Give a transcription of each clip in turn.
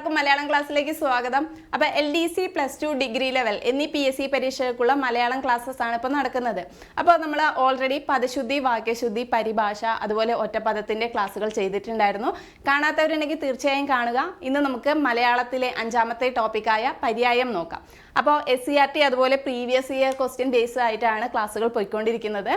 എല്ലാവർക്കും മലയാളം ക്ലാസ്സിലേക്ക് സ്വാഗതം. അപ്പോൾ LDC +2 ഡിഗ്രി ലെവൽ എന്നീ PSC പരീക്ഷകൾക്കുള്ള മലയാളം ക്ലാസ്സസ് ആണ് ഇപ്പോൾ നടക്കുന്നത്. അപ്പോൾ നമ്മൾ ഓൾറെഡി പദശുദ്ധി, വാക്യശുദ്ധി, പരിഭാഷ അതുപോലെ ഒറ്റപ്പദത്തിന്റെ ക്ലാസ്സുകൾ ചെയ്തിട്ടുണ്ടായിരുന്നു. കാണാത്തവരുണ്ടെങ്കിൽ തീർച്ചയായും കാണുക. ഇന്ന് നമുക്ക് മലയാളത്തിലെ 5ാമത്തെ ടോപ്പിക്കായ പര്യായം നോക്കാം. അപ്പോൾ SCRT അതുപോലെ പ്രീവിയസ് ഇയർ ക്വസ്റ്റ്യൻ ബേസ് ആയിട്ടാണ് ക്ലാസ്സുകൾ പോയിക്കൊണ്ടിരിക്കുന്നത്.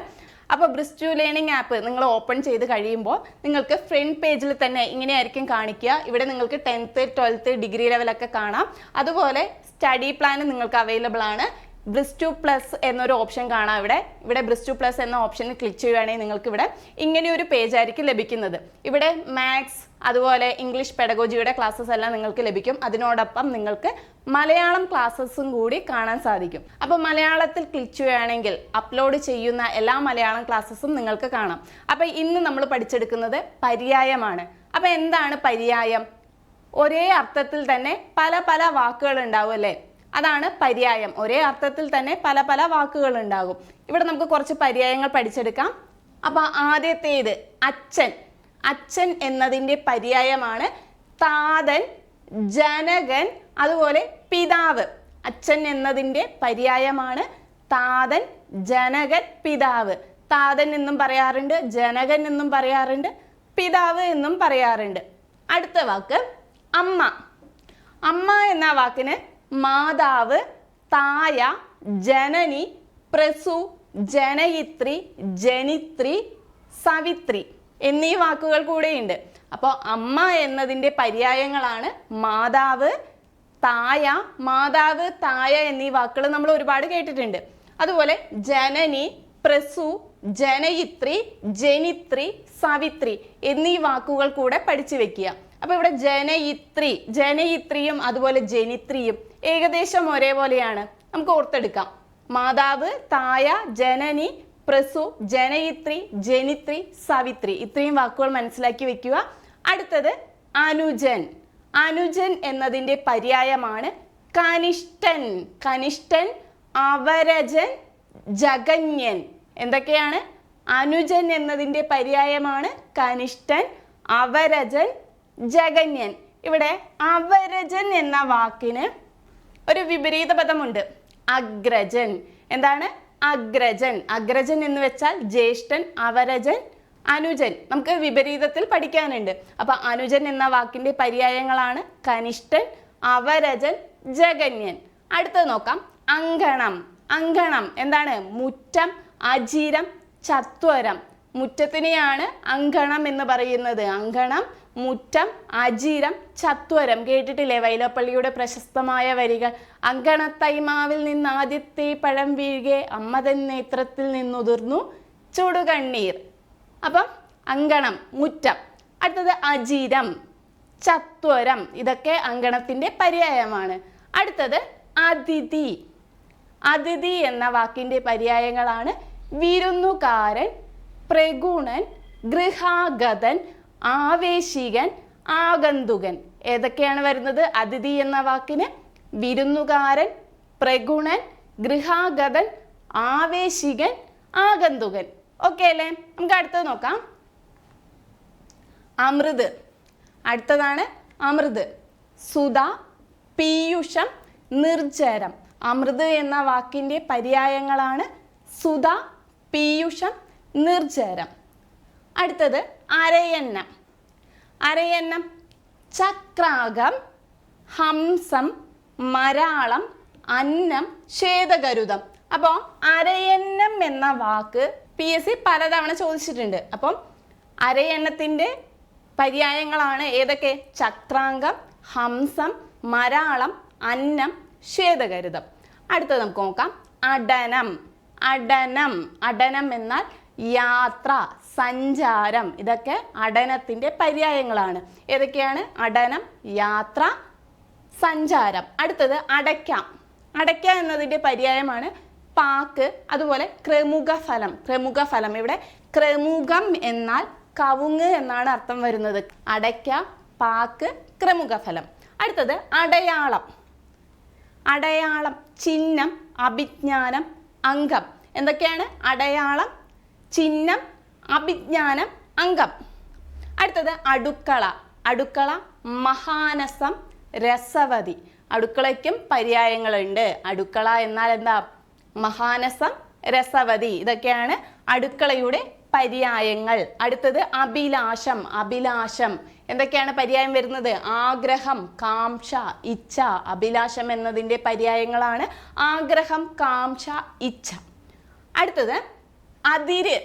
അപ്പോൾ ബ്രിസ്റ്റു ലേണിംഗ് ആപ്പ് നിങ്ങൾ ഓപ്പൺ ചെയ്ത് കഴിയുമ്പോൾ നിങ്ങൾക്ക് ഫ്രണ്ട് പേജിൽ തന്നെ ഇങ്ങനെയായിരിക്കും കാണിക്കുക. ഇവിടെ നിങ്ങൾക്ക് 10th 12th ഡിഗ്രി ലെവലൊക്കെ കാണാം. അതുപോലെ സ്റ്റഡി പ്ലാൻ നിങ്ങൾക്ക് അവൈലബിൾ ആണ്. ബ്രിസ്റ്റു പ്ലസ് എന്നൊരു ഓപ്ഷൻ കാണാം. ഇവിടെ ബ്രിസ്റ്റു പ്ലസ് എന്ന ഓപ്ഷനിൽ ക്ലിക്ക് ചെയ്യുകയാണെങ്കിൽ നിങ്ങൾക്ക് ഇവിടെ ഇങ്ങനെയൊരു പേജ് ആയിരിക്കും ലഭിക്കുന്നത്. ഇവിടെ മാത്സ് അതുപോലെ ഇംഗ്ലീഷ് പെഡഗോജിയുടെ ക്ലാസ്സസ് എല്ലാം നിങ്ങൾക്ക് ലഭിക്കും. അതിനോടൊപ്പം നിങ്ങൾക്ക് മലയാളം ക്ലാസ്സസും കൂടി കാണാൻ സാധിക്കും. അപ്പോൾ മലയാളത്തിൽ ക്ലിക്ക് ചെയ്യുകയാണെങ്കിൽ അപ്ലോഡ് ചെയ്യുന്ന എല്ലാ മലയാളം ക്ലാസ്സസും നിങ്ങൾക്ക് കാണാം. അപ്പോൾ ഇന്ന് നമ്മൾ പഠിച്ചെടുക്കുന്നത് പര്യായമാണ്. അപ്പോൾ എന്താണ് പര്യായം? ഒരേ അർത്ഥത്തിൽ തന്നെ പല പല വാക്കുകൾ ഉണ്ടാവും അല്ലേ? അതാണ് പര്യായം. ഒരേ അർത്ഥത്തിൽ തന്നെ പല പല വാക്കുകൾ ഉണ്ടാകും. ഇവിടെ നമുക്ക് കുറച്ച് പര്യായങ്ങൾ പഠിച്ചെടുക്കാം. അപ്പോൾ ആദ്യത്തേത് അച്ഛൻ. അച്ഛൻ എന്നതിൻ്റെ പര്യായമാണ് താതൻ, ജനകൻ അതുപോലെ പിതാവ്. അച്ഛൻ എന്നതിൻ്റെ പര്യായമാണ് താതൻ, ജനകൻ, പിതാവ്. താതൻ എന്നും പറയാറുണ്ട്, ജനകൻ എന്നും പറയാറുണ്ട്, പിതാവ് എന്നും പറയാറുണ്ട്. അടുത്ത വാക്ക് അമ്മ. അമ്മ എന്ന വാക്കിന് മാതാവ്, തായ, ജനനി, പ്രസു, ജനയിത്രി, ജനിത്രി, സവിത്രി എന്നീ വാക്കുകൾ കൂടെയുണ്ട്. അപ്പോൾ അമ്മ എന്നതിൻ്റെ പര്യായങ്ങളാണ് മാതാവ്, തായ. മാതാവ്, തായ എന്നീ വാക്കുകൾ നമ്മൾ ഒരുപാട് കേട്ടിട്ടുണ്ട്. അതുപോലെ ജനനി, പ്രസു, ജനയിത്രി, ജനിത്രി, സവിത്രി എന്നീ വാക്കുകൾ കൂടെ പഠിച്ചു വെക്കുക. അപ്പോൾ ഇവിടെ ജനയിത്രിയും അതുപോലെ ജനിത്രിയും ഏകദേശം ഒരേപോലെയാണ്. നമുക്ക് ഓർത്തെടുക്കാം. മാതാവ്, തായ, ജനനി, പ്രസു, ജനയിത്രി, ജനിത്രി, സവിത്രി ഇത്രയും വാക്കുകൾ മനസ്സിലാക്കി വെക്കുക. അടുത്തത് അനുജൻ. അനുജൻ എന്നതിൻ്റെ പര്യായമാണ് കനിഷ്ഠൻ. കനിഷ്ഠൻ, അവരജൻ, ജഗന്യൻ. എന്തൊക്കെയാണ്? അനുജൻ എന്നതിൻ്റെ പര്യായമാണ് കനിഷ്ഠൻ, അവരജൻ, ജഗന്യൻ. ഇവിടെ അവരജൻ എന്ന വാക്കിന് ഒരു വിപരീത പദമുണ്ട്, അഗ്രജൻ. എന്താണ്? അഗ്രജൻ. അഗ്രജൻ എന്ന് വെച്ചാൽ ജ്യേഷ്ഠൻ, അവരജൻ, അനുജൻ. നമുക്ക് വിപരീതത്തിൽ പഠിക്കാനുണ്ട്. അപ്പൊ അനുജൻ എന്ന വാക്കിന്റെ പര്യായങ്ങളാണ് കനിഷ്ഠൻ, അവരജൻ, ജഗന്യൻ. അടുത്തത് നോക്കാം, അങ്കണം. അങ്കണം എന്താണ്? മുറ്റം, അജിരം, ചത്വരം. മുറ്റത്തിനെയാണ് അങ്കണം എന്ന് പറയുന്നത്. അങ്കണം, മുറ്റം, അജിരം, ചത്വരം. കേട്ടിട്ടില്ലേ വൈലോപ്പള്ളിയുടെ പ്രശസ്തമായ വരികൾ? അങ്കണത്തൈമാവിൽ നിന്ന് ആദ്യത്തെ പഴം വീഴുകെ അമ്മ തൻ നേത്രത്തിൽ നിന്നുതിർന്നു ചുടുകണ്ണീർ. അപ്പം അങ്കണം, മുറ്റം. അടുത്തത് അജിരം, ചത്വരം. ഇതൊക്കെ അങ്കണത്തിന്റെ പര്യായമാണ്. അടുത്തത് അതിഥി. അതിഥി എന്ന വാക്കിന്റെ പര്യായങ്ങളാണ് വിരുന്നുകാരൻ, പ്രഗുണൻ, ഗൃഹാഗതൻ, ആവേശികൻ, ആഗന്തുകൻ. ഏതൊക്കെയാണ് വരുന്നത് അതിഥി എന്ന വാക്കിന്? വിരുന്നുകാരൻ, പ്രഗുണൻ, ഗൃഹാഗതൻ, ആവേശികൻ, ആഗന്തുകൻ. ഓക്കെ അല്ലേ? നമുക്ക് അടുത്തത് നോക്കാം. അമൃത്. അടുത്തതാണ് അമൃത്. സുധ, പീയൂഷം, നിർജ്ജരം. അമൃത് എന്ന വാക്കിന്റെ പര്യായങ്ങളാണ് സുധ, പീയൂഷം, നിർജ്ജരം. അടുത്തത് അരയന്നം. അരയന്നം ചക്രാകം, ഹംസം, മരാളം, അന്നം, ശ്വേതഗരുതം. അപ്പോൾ അരയന്നം എന്ന വാക്ക് PSC പലതവണ ചോദിച്ചിട്ടുണ്ട്. അപ്പം അരയന്നത്തിൻ്റെ പര്യായങ്ങളാണ് ഏതൊക്കെ? ചക്രാംഗം, ഹംസം, മരാളം, അന്നം, ശ്വേതഗരുതം. അടുത്തത് നമുക്ക് നോക്കാം, അടനം. അടനം. അടനം എന്നാൽ യാത്ര, സഞ്ചാരം. ഇതൊക്കെ അടനത്തിന്റെ പര്യായങ്ങളാണ്. ഏതൊക്കെയാണ്? അടനം, യാത്ര, സഞ്ചാരം. അടുത്തത് അടയ്ക്കാം. അടയ്ക്ക എന്നതിൻ്റെ പര്യായമാണ് പാക്ക്, അതുപോലെ ക്രമുക ഫലം. ക്രമുക ഫലം. ഇവിടെ ക്രമുകം എന്നാൽ കവുങ്ങ് എന്നാണ് അർത്ഥം വരുന്നത്. അടയ്ക്ക, പാക്ക്, ക്രമുക ഫലം. അടുത്തത് അടയാളം. അടയാളം, ചിഹ്നം, അഭിജ്ഞാനം, അംഗം. എന്തൊക്കെയാണ്? അടയാളം, ചിഹ്നം, അഭിജ്ഞാനം, അംഗം. അടുത്തത് അടുക്കള. അടുക്കള, മഹാനസം, രസവതി. അടുക്കളയ്ക്കും പര്യായങ്ങളുണ്ട്. അടുക്കള എന്നാൽ എന്താ? മഹാനസം, രസവതി. ഇതൊക്കെയാണ് അടുക്കളയുടെ പര്യായങ്ങൾ. അടുത്തത് അഭിലാഷം. അഭിലാഷം എന്തൊക്കെയാണ് പര്യായം വരുന്നത്? ആഗ്രഹം, കാംക്ഷ, ഇച്ഛ. അഭിലാഷം എന്നതിൻ്റെ പര്യായങ്ങളാണ് ആഗ്രഹം, കാംക്ഷ, ഇച്ഛ. അടുത്തത് അതിര്.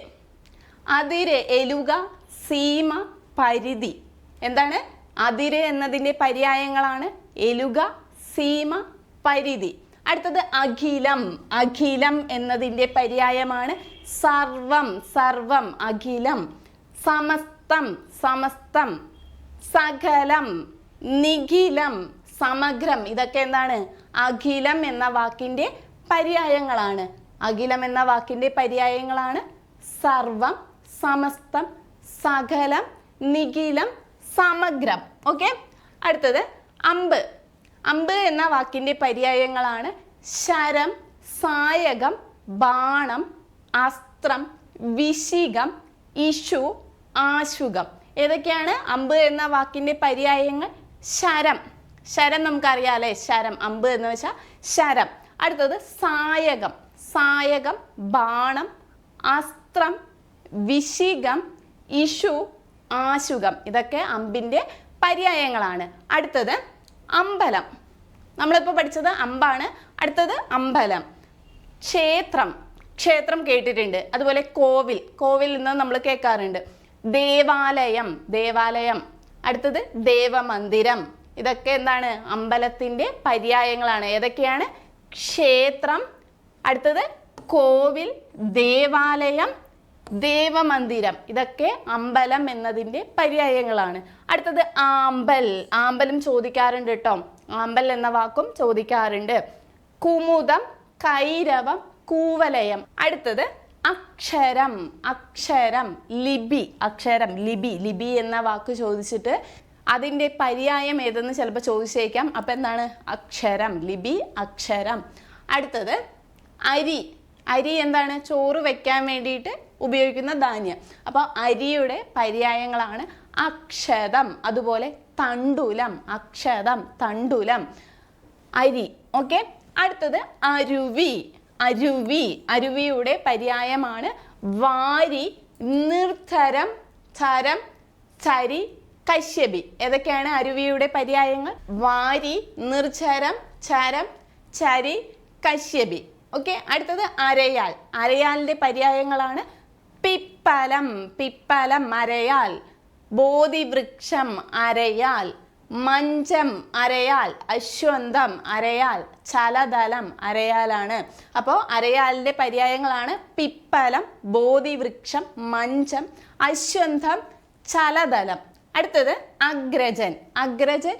അതിര് എലുക, സീമ, പരിധി. എന്താണ്? അതിര് എന്നതിൻ്റെ പര്യായങ്ങളാണ് എലുക, സീമ, പരിധി. അടുത്തത് അഖിലം. അഖിലം എന്നതിൻ്റെ പര്യായമാണ് സർവം, സർവം, അഖിലം. സമസ്തം, സമസ്തം. സകലം, നിഖിലം, സമഗ്രം. ഇതൊക്കെ എന്താണ്? അഖിലം എന്ന വാക്കിൻ്റെ പര്യായങ്ങളാണ്. അഖിലം എന്ന വാക്കിൻ്റെ പര്യായങ്ങളാണ് സർവം, സമസ്തം, സകലം, നിഖിലം, സമഗ്രം. ഓക്കെ. അടുത്തത് അമ്പ്. അമ്പ് എന്ന വാക്കിൻ്റെ പര്യായങ്ങളാണ് ശരം, സായകം, ബാണം, അസ്ത്രം, വിശികം, ഇഷു, ആശുകം. ഏതൊക്കെയാണ് അമ്പ് എന്ന വാക്കിൻ്റെ പര്യായങ്ങൾ? ശരം. ശരം നമുക്കറിയാം അല്ലേ? ശരം, അമ്പ് എന്ന് വെച്ചാൽ ശരം. അടുത്തത് സായകം. സായകം, ബാണം, അസ്ത്രം, വിശികം, ഇഷു, ആശുകം. ഇതൊക്കെ അമ്പിൻ്റെ പര്യായങ്ങളാണ്. അടുത്തത് അമ്പലം. നമ്മളിപ്പോൾ പഠിച്ചത് അമ്പാണ്. അടുത്തത് അമ്പലം. ക്ഷേത്രം. ക്ഷേത്രം കേട്ടിട്ടുണ്ട്. അതുപോലെ കോവിൽ. കോവിൽ എന്ന് നമ്മൾ കേൾക്കാറുണ്ട്. ദേവാലയം. ദേവാലയം. അടുത്തത് ദേവമന്ദിരം. ഇതൊക്കെ എന്താണ്? അമ്പലത്തിൻ്റെ പര്യായങ്ങളാണ്. ഏതൊക്കെയാണ്? ക്ഷേത്രം, അടുത്തത് കോവിൽ, ദേവാലയം, ദേവമന്ദിരം. ഇതൊക്കെ അമ്പലം എന്നതിൻ്റെ പര്യായങ്ങളാണ്. അടുത്തത് ആമ്പൽ. ആമ്പലും ചോദിക്കാറുണ്ട് കേട്ടോ. ആമ്പൽ എന്ന വാക്കും ചോദിക്കാറുണ്ട്. കുമുദം, കൈരവം, കൂവലയം. അടുത്തത് അക്ഷരം. അക്ഷരം, ലിപി. അക്ഷരം, ലിപി. ലിപി എന്ന വാക്ക് ചോദിച്ചിട്ട് അതിൻ്റെ പര്യായം ഏതെന്ന് ചിലപ്പോൾ ചോദിച്ചേക്കാം. അപ്പം എന്താണ്? അക്ഷരം, ലിപി, അക്ഷരം. അടുത്തത് അരി. അരി എന്താണ്? ചോറ് വെക്കാൻ വേണ്ടിയിട്ട് ഉപയോഗിക്കുന്ന ധാന്യം. അപ്പോൾ അരിയുടെ പര്യായങ്ങളാണ് അക്ഷതം, അതുപോലെ തണ്ടുലം. അക്ഷതം, തണ്ടുലം, അരി. ഓക്കെ. അടുത്തത് അരുവി. അരുവി. അരുവിയുടെ പര്യായമാണ് വാരി, നിർധരം, ചരം, ചരി, കശ്യപി. ഏതൊക്കെയാണ് അരുവിയുടെ പര്യായങ്ങൾ? വാരി, നിർജരം, ചരം, ചരി, കശ്യപി. ഓക്കെ. അടുത്തത് അരയാൽ. അരയാലിൻ്റെ പര്യായങ്ങളാണ് പിപ്പലം. പിപ്പലം, അരയാൽ. ബോധിവൃക്ഷം, അരയാൽ. മഞ്ചം, അരയാൽ. അശ്വന്തം, അരയാൽ. ചലതലം, അരയാലാണ്. അപ്പോൾ അരയാലിൻ്റെ പര്യായങ്ങളാണ് പിപ്പലം, ബോധിവൃക്ഷം, മഞ്ചം, അശ്വന്തം, ചലതലം. അടുത്തത് അഗ്രജൻ. അഗ്രജൻ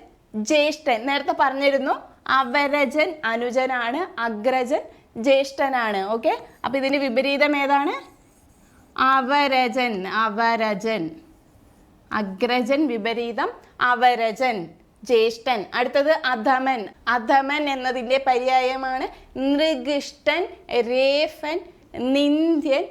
ജ്യേഷ്ഠൻ. നേരത്തെ പറഞ്ഞിരുന്നു അവരജൻ അനുജനാണ്, അഗ്രജൻ ജ്യേഷ്ഠനാണ്. ഓക്കെ. അപ്പം ഇതിൻ്റെ വിപരീതം ഏതാണ്? അവരജൻ. അവരജൻ. അഗ്രജൻ വിപരീതം അവരജൻ, ജ്യേഷ്ഠൻ. അടുത്തത് അധമൻ. അധമൻ എന്നതിൻ്റെ പര്യായമാണ് നൃഗിഷ്ടൻ, രേഫൻ, നിന്ദ്യൻ,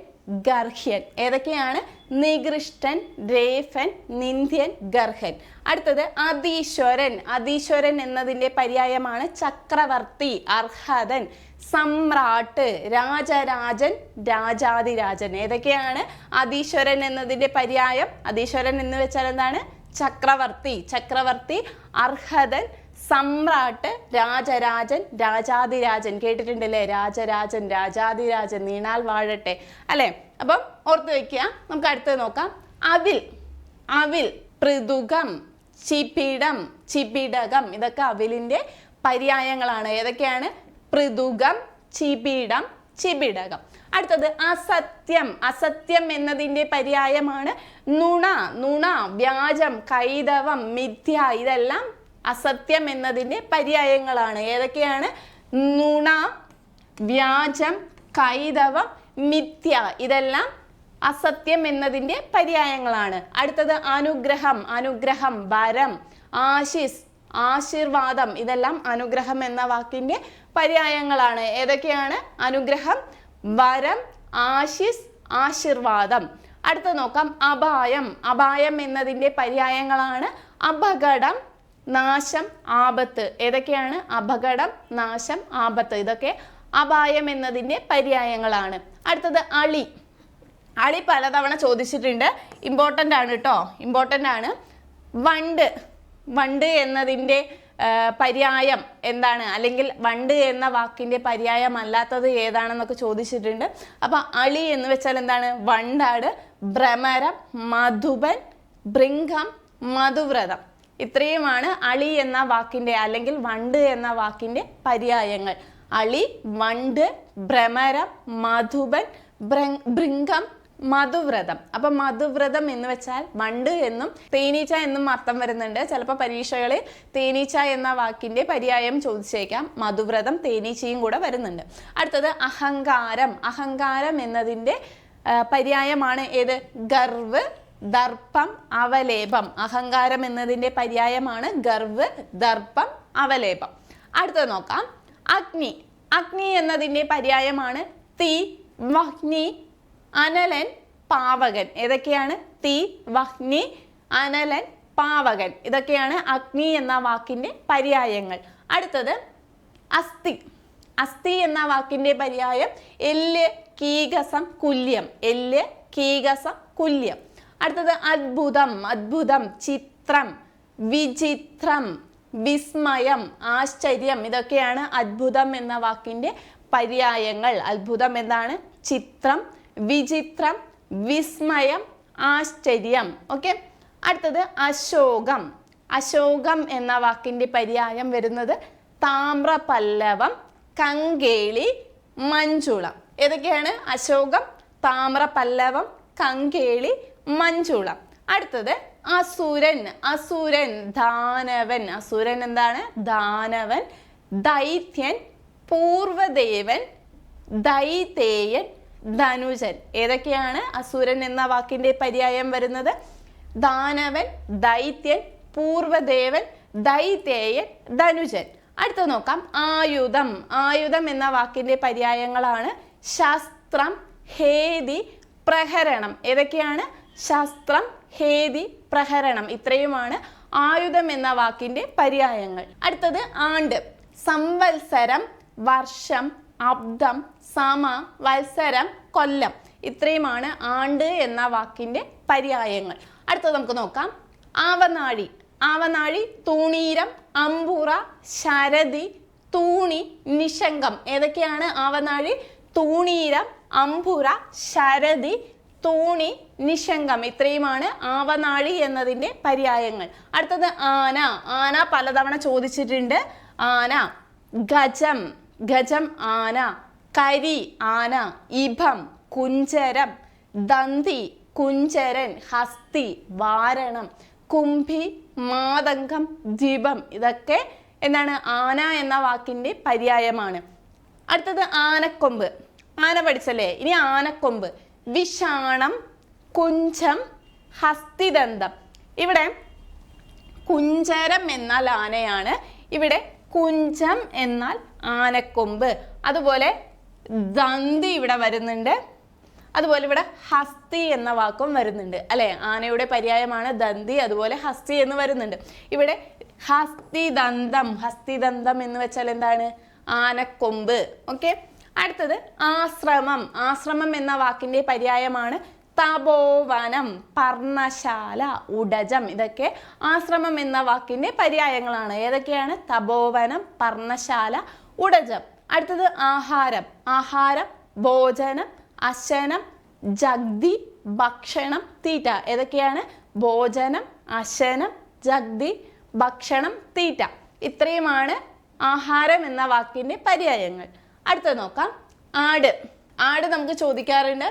ഗർഹ്യൻ. ഏതൊക്കെയാണ്? നികൃഷ്ടൻ, രേഫൻ, നിന്ദ്യൻ, ഗർഹൻ. അടുത്തത് അധീശ്വരൻ. അധീശ്വരൻ എന്നതിൻ്റെ പര്യായമാണ് ചക്രവർത്തി, അർഹതൻ, സമ്രാട്ട്, രാജരാജൻ, രാജാതിരാജൻ. ഏതൊക്കെയാണ് അധീശ്വരൻ എന്നതിൻ്റെ പര്യായം? അധീശ്വരൻ എന്ന് വെച്ചാൽ എന്താണ്? ചക്രവർത്തി. ചക്രവർത്തി, അർഹതൻ, സമ്രാട്ട്, രാജരാജൻ, രാജാതിരാജൻ. കേട്ടിട്ടുണ്ടല്ലേ? രാജരാജൻ, രാജാതിരാജൻ, നീണാൽ വാഴട്ടെ അല്ലേ? അപ്പം ഓർത്ത് വെക്കുക. നമുക്ക് അടുത്തത് നോക്കാം. അവിൽ. അവിൽ, പൃഥുകം, ചിപിടം, ചിപിടകം. ഇതൊക്കെ അവിലിൻ്റെ പര്യായങ്ങളാണ്. ഏതൊക്കെയാണ്? പൃഥുകം, ചിപിടം, ചിപിടകം. അടുത്തത് അസത്യം. അസത്യം എന്നതിൻ്റെ പര്യായമാണ് നുണ. നുണ, വ്യാജം, കൈതവം, മിഥ്യ. ഇതെല്ലാം അസത്യം എന്നതിൻ്റെ പര്യായങ്ങളാണ്. ഏതൊക്കെയാണ്? നുണ, വ്യാജം, കൈതവം, മിഥ്യ. ഇതെല്ലാം അസത്യം എന്നതിൻ്റെ പര്യായങ്ങളാണ്. അടുത്തത് അനുഗ്രഹം. അനുഗ്രഹം, വരം, ആശിസ്, ആശീർവാദം. ഇതെല്ലാം അനുഗ്രഹം എന്ന വാക്കിൻ്റെ പര്യായങ്ങളാണ്. ഏതൊക്കെയാണ്? അനുഗ്രഹം, വരം, ആശിസ്, ആശീർവാദം. അടുത്ത നോക്കാം. അപായം. അപായം എന്നതിൻ്റെ പര്യായങ്ങളാണ് അപകടം, നാശം, ആപത്ത്. ഏതൊക്കെയാണ്? അപകടം, നാശം, ആപത്ത്. ഇതൊക്കെ അപായം എന്നതിൻ്റെ പര്യായങ്ങളാണ്. അടുത്തത് അളി. അളി പലതവണ ചോദിച്ചിട്ടുണ്ട്, ഇമ്പോർട്ടൻ്റ് ആണ് കേട്ടോ, ഇമ്പോർട്ടൻ്റ് ആണ്. വണ്ട്. വണ്ട് എന്നതിൻ്റെ പര്യായം എന്താണ്, അല്ലെങ്കിൽ വണ്ട് എന്ന വാക്കിൻ്റെ പര്യായം അല്ലാത്തത് ഏതാണെന്നൊക്കെ ചോദിച്ചിട്ടുണ്ട്. അപ്പം അളി എന്ന് വെച്ചാൽ എന്താണ്? വണ്ടാട്, ഭ്രമരം, മധുപൻ, ഭൃംഗം, മധുവ്രതം. ഇത്രയുമാണ് അളി എന്ന വാക്കിൻ്റെ അല്ലെങ്കിൽ വണ്ട് എന്ന വാക്കിൻ്റെ പര്യായങ്ങൾ. അളി, വണ്ട്, ഭ്രമരം, മധുപൻ, ഭൃംഗം, മധുവ്രതം. അപ്പം മധുവ്രതം എന്ന് വെച്ചാൽ വണ്ട് എന്നും തേനീച്ച എന്നും അർത്ഥം വരുന്നുണ്ട്. ചിലപ്പോൾ പരീക്ഷകളിൽ തേനീച്ച എന്ന വാക്കിൻ്റെ പര്യായം ചോദിച്ചേക്കാം. മധുവ്രതം തേനീച്ചയും കൂടെ വരുന്നുണ്ട്. അടുത്തത് അഹങ്കാരം. അഹങ്കാരം എന്നതിൻ്റെ പര്യായമാണ് ഏത്? ഗർവ്, ദർപ്പം, അവലേപം. അഹങ്കാരം എന്നതിൻ്റെ പര്യായമാണ് ഗർവ്, ദർപ്പം, അവലേപം. അടുത്തത് നോക്കാം. അഗ്നി. അഗ്നി എന്നതിൻ്റെ പര്യായമാണ് തീ, വഹ്നി, അനലൻ, പാവകൻ. ഏതൊക്കെയാണ്? തീ, വഹ്നി, അനലൻ, പാവകൻ. ഇതൊക്കെയാണ് അഗ്നി എന്ന വാക്കിൻ്റെ പര്യായങ്ങൾ. അടുത്തത് അസ്ഥി. അസ്ഥി എന്ന വാക്കിൻ്റെ പര്യായം എല്ല്, കീകസം, കുല്യം. എല്ല്, കീകസം, കുല്യം. അടുത്തത് അത്ഭുതം. അത്ഭുതം, ചിത്രം, വിചിത്രം, വിസ്മയം, ആശ്ചര്യം. ഇതൊക്കെയാണ് അത്ഭുതം എന്ന വാക്കിൻ്റെ പര്യായങ്ങൾ. അത്ഭുതം എന്താണ്? ചിത്രം, വിചിത്രം, വിസ്മയം, ആശ്ചര്യം. ഓക്കെ. അടുത്തത് അശോകം. അശോകം എന്ന വാക്കിൻ്റെ പര്യായം വരുന്നത് താമ്രപല്ലവം, കങ്കേളി, മഞ്ചുളം. ഏതൊക്കെയാണ്? അശോകം, താമ്രപല്ലവം, കങ്കേളി, മഞ്ചുളം. അടുത്തത് അസുരൻ. അസുരൻ, ദാനവൻ. അസുരൻ എന്താണ്? ദാനവൻ, ദൈത്യൻ, പൂർവദേവൻ, ദൈതേയൻ, ധനുജൻ. ഏതൊക്കെയാണ് അസുരൻ എന്ന വാക്കിൻ്റെ പര്യായം വരുന്നത്? ദാനവൻ, ദൈത്യൻ, പൂർവദേവൻ, ദൈതേയൻ, ധനുജൻ. അടുത്ത നോക്കാം. ആയുധം. ആയുധം എന്ന വാക്കിൻ്റെ പര്യായങ്ങളാണ് ശസ്ത്രം, ഹേതി, പ്രഹരണം. ഏതൊക്കെയാണ്? ശസ്ത്രം, ഹേതി, പ്രഹരണം. ഇത്രയുമാണ് ആയുധം എന്ന വാക്കിൻ്റെ പര്യായങ്ങൾ. അടുത്തത് ആണ്ട്. സംവത്സരം, വർഷം, അബ്ദം, സമ, വത്സരം, കൊല്ലം. ഇത്രയുമാണ് ആണ്ട് എന്ന വാക്കിൻ്റെ പര്യായങ്ങൾ. അടുത്തത് നമുക്ക് നോക്കാം. ആവനാഴി. ആവനാഴി തൂണീരം, അമ്പുറ, ശരതി, തൂണി, നിശങ്കം. ഏതൊക്കെയാണ് ആവനാഴി? തൂണീരം, അമ്പുറ, ശരതി, തൂണി, നിശങ്കം. ഇത്രയുമാണ് ആവനാഴി എന്നതിൻ്റെ പര്യായങ്ങൾ. അടുത്തത് ആന. ആന പലതവണ ചോദിച്ചിട്ടുണ്ട്. ആന. ഗജം. ഗജം ആന. കരി ആന. ഇഭം കുഞ്ചരം. ദന്തി കുഞ്ചരൻ. ഹസ്തി വാരണം. കുംഭി മാതംഗം ദ്വിപം. ഇതൊക്കെ എന്താണ്? ആന എന്ന വാക്കിൻ്റെ പര്യായമാണ്. അടുത്തത് ആനക്കൊമ്പ്. ആന പഠിച്ചല്ലേ? ഇനി ആനക്കൊമ്പ്. വിഷാണം, കുഞ്ചം, ഹസ്തിദന്തം. ഇവിടെ കുഞ്ചരം എന്നാൽ ആനയാണ്, ഇവിടെ കുഞ്ചം എന്നാൽ ആനക്കൊമ്പ്. അതുപോലെ ദന്തി ഇവിടെ വരുന്നുണ്ട്, അതുപോലെ ഇവിടെ ഹസ്തി എന്ന വാക്കും വരുന്നുണ്ട് അല്ലെ? ആനയുടെ പര്യായമാണ് ദന്തി, അതുപോലെ ഹസ്തി എന്ന് വരുന്നുണ്ട്. ഇവിടെ ഹസ്തിദന്തം. ഹസ്തിദന്തം എന്ന് വെച്ചാൽ എന്താണ്? ആനക്കൊമ്പ്. ഓക്കെ. അടുത്തത് ആശ്രമം. ആശ്രമം എന്ന വാക്കിൻ്റെ പര്യായമാണ് തപോവനം, പർണശാല, ഉടജം. ഇതൊക്കെ ആശ്രമം എന്ന വാക്കിൻ്റെ പര്യായങ്ങളാണ്. ഏതൊക്കെയാണ്? തപോവനം, പർണശാല, ഉടജം. അടുത്തത് ആഹാരം. ആഹാരം ഭോജനം, അശനം, ജഗ്തി, ഭക്ഷണം, തീറ്റ. ഏതൊക്കെയാണ്? ഭോജനം, അശനം, ജഗ്തി, ഭക്ഷണം, തീറ്റ. ഇത്രയുമാണ് ആഹാരം എന്ന വാക്കിൻ്റെ പര്യായങ്ങൾ. അടുത്തത് നോക്കാം. ആട്. ആട് നമുക്ക് ചോദിക്കാറുണ്ട്.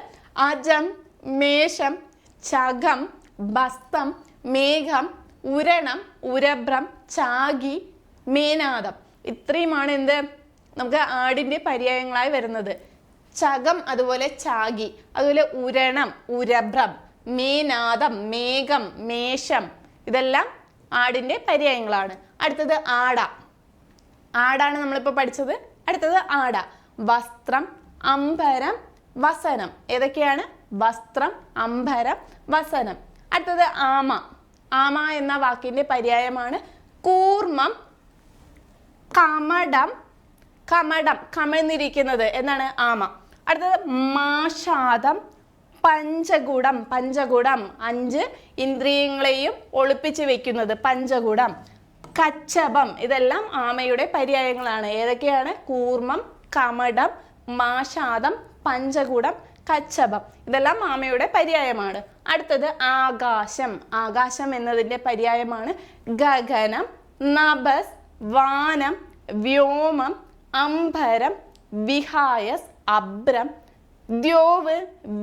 അജം, മേഷം, ചകം, ബസ്തം, മേഘം, ഉരണം, ഉരഭ്രം, ചാകി, മേനാദം. ഇത്രയുമാണ് എന്ത്? നമുക്ക് ആടിൻ്റെ പര്യായങ്ങളായി വരുന്നത്. ചകം, അതുപോലെ ചാകി, അതുപോലെ ഉരണം, ഉരഭ്രം, മേനാദം, മേഘം, മേഷം. ഇതെല്ലാം ആടിൻ്റെ പര്യായങ്ങളാണ്. അടുത്തത് ആട. ആടാണ് നമ്മളിപ്പോൾ പഠിച്ചത്. അടുത്തത് ആട. വസ്ത്രം, അംബരം, വസനം. ഏതൊക്കെയാണ്? വസ്ത്രം, അംബരം, വസനം. അടുത്തത് ആമ. ആമ എന്ന വാക്കിൻ്റെ പര്യായമാണ് കൂർമ്മം, കമടം, കമടം കമിഴ്ന്നിരിക്കുന്നത് എന്നാണ് ആമ. അടുത്തത് മാഷാദം, പഞ്ചകുടം, പഞ്ചകുടം 5 ഇന്ദ്രിയങ്ങളെയും ഒളിപ്പിച്ച് വെക്കുന്നത് പഞ്ചകുടം, കച്ചപം ഇതെല്ലാം ആമയുടെ പര്യായങ്ങളാണ്. ഏതൊക്കെയാണ്? കൂർമ്മം, കമടം, മാഷാദം, പഞ്ചകുടം, കച്ചപം ഇതെല്ലാം ആമയുടെ പര്യായമാണ്. അടുത്തത് ആകാശം. ആകാശം എന്നതിൻ്റെ പര്യായമാണ് ഗഗനം, നഭസ്, വാനം, വ്യോമം, അംബരം, വിഹായസ്, അബ്രം, ദ്യോവ്,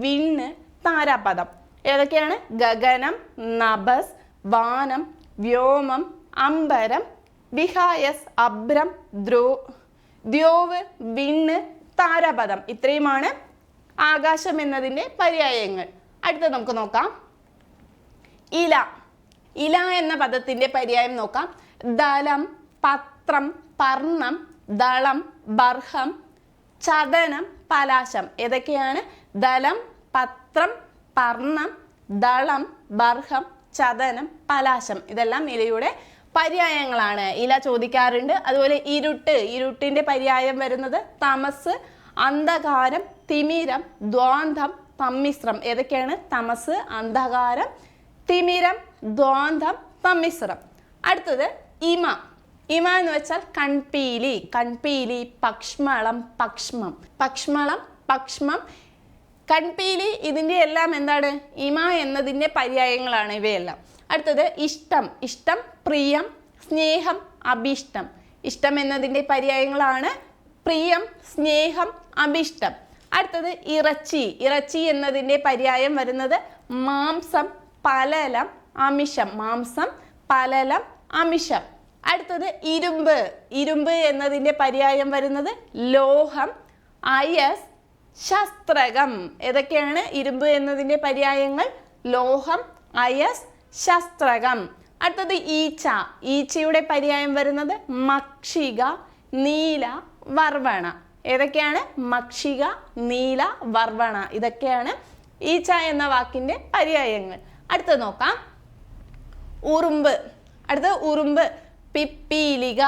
വിണ്ണ്, താരാപദം. ഏതൊക്കെയാണ്? ഗഗനം, നഭസ്, വാനം, വ്യോമം, അംബരം, വിഹായസ്, അബ്രം, ദ്യോവ്, വിണ്ണ്, താരാപദം. ഇത്രയുമാണ് ആകാശം എന്നതിൻ്റെ പര്യായങ്ങൾ. അടുത്ത നമുക്ക് നോക്കാം ഇല. ഇല എന്ന പദത്തിൻ്റെ പര്യായം നോക്കാം. ദലം, പത്രം, പർണം, ദളം, ബർഹം, ചദനം, പലാശം. ഏതൊക്കെയാണ്? ദലം, പത്രം, പർണം, ദളം, ബർഹം, ചദനം, പലാശം ഇതെല്ലാം ഇലയുടെ പര്യായങ്ങളാണ്. ഇല ചോദിക്കാറുണ്ട്. അതുപോലെ ഇരുട്ട്. ഇരുട്ടിൻ്റെ പര്യായം വരുന്നത് തമസ്, അന്ധകാരം, തിമിരം, ദ്വാന്തം, തമ്മിശ്രം. ഏതൊക്കെയാണ്? തമസ്, അന്ധകാരം, തിമിരം, ദ്വാന്തം, തമ്മിശ്രം. അടുത്തത് ഇമ. ഇമ എന്ന് വെച്ചാൽ കൺപീലി. കൺപീലി, പക്ഷ്മളം, പക്ഷ്മം. പക്ഷ്മളം, പക്ഷ്മം, കൺപീലി ഇതിൻ്റെ എല്ലാം എന്താണ്? ഇമ എന്നതിൻ്റെ പര്യായങ്ങളാണ് ഇവയെല്ലാം. അടുത്തത് ഇഷ്ടം. ഇഷ്ടം, പ്രിയം, സ്നേഹം, അഭിഷ്ടം. ഇഷ്ടം എന്നതിൻ്റെ പര്യായങ്ങളാണ് പ്രിയം, സ്നേഹം, അഭിഷ്ടം. അടുത്തത് ഇറച്ചി. ഇറച്ചി എന്നതിൻ്റെ പര്യായം വരുന്നത് മാംസം, പലലം, അമിഷം. മാംസം, പലലം, അമിഷം. അടുത്തത് ഇരുമ്പ്. ഇരുമ്പ് എന്നതിൻ്റെ പര്യായം വരുന്നത് ലോഹം, അയസ്, ശസ്ത്രകം. ഏതൊക്കെയാണ് ഇരുമ്പ് എന്നതിൻ്റെ പര്യായങ്ങൾ? ലോഹം, അയസ്, ശസ്ത്രകം. അടുത്തത് ഈച്ച. ഈച്ചയുടെ പര്യായം വരുന്നത് മക്ഷിക, നീല, വർവണ. ഏതൊക്കെയാണ്? മക്ഷിക, നീല, വർവണ. ഇതൊക്കെയാണ് ഈച്ച എന്ന വാക്കിൻ്റെ പര്യായങ്ങൾ. അടുത്തത് നോക്കാം ഉറുമ്പ്. അടുത്തത് ഉറുമ്പ്, പിപ്പീലിക,